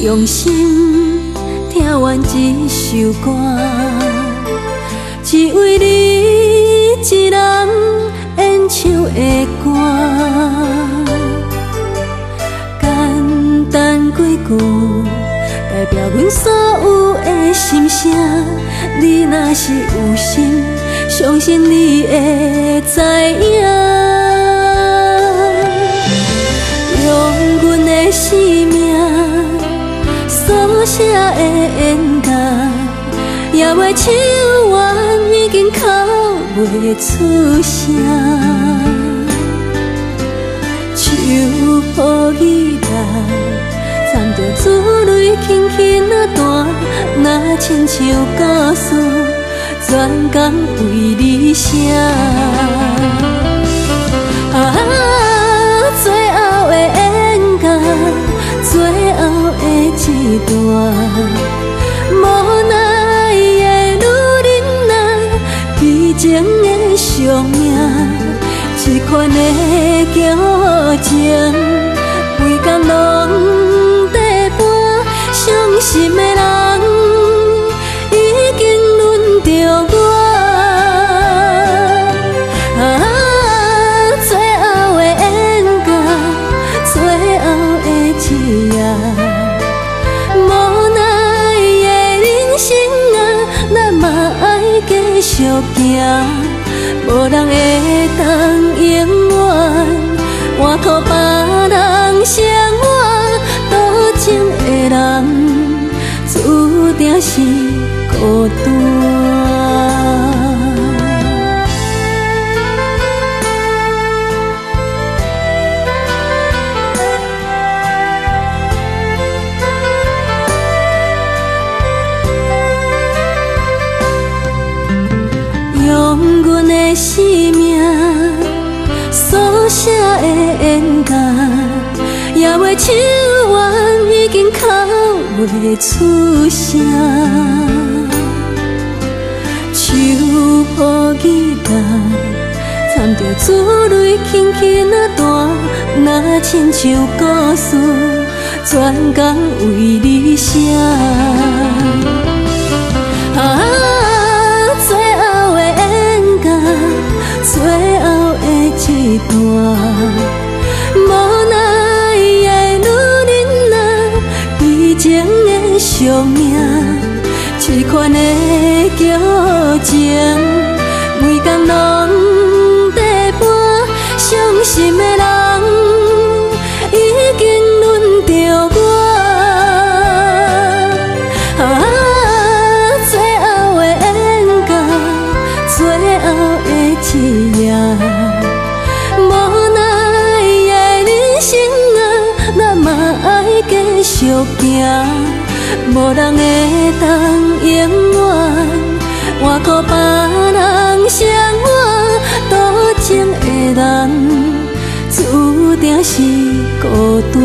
用心听完一首歌，只为你一人演唱的歌。简单几句，代表阮所有的心声。你若是有心，相信你会知影。用阮的生命所写的演歌，也袂唱完，已经哭袂出声。手抱起来，掺着珠泪轻轻啊弹，若亲像故事，全工为你写。最后的演歌，最后的一段，无奈的女人啊，悲情的宿命，这款的旧情，每天拢在搬，伤心的人已经轮到我。最后的演歌，最后的一夜，无奈的人生啊，咱嘛爱继续行，无人会当永远。换靠别人生活，多情的人注定是孤单。用阮的生命所写的演歌，也袂唱完，已经哭袂出声。手抱起来，掺着珠泪轻轻啊弹，若亲像故事，全工为你写。最后的演歌，最后的一段，无奈的女人啊，悲情的宿命，这款的旧情，每天拢在搬，伤心的人已经轮到我。最后的演歌，最后的一夜，无奈的人生啊，咱嘛爱继续行，无人会当永远。换靠别人生活，多情的人注定是孤单。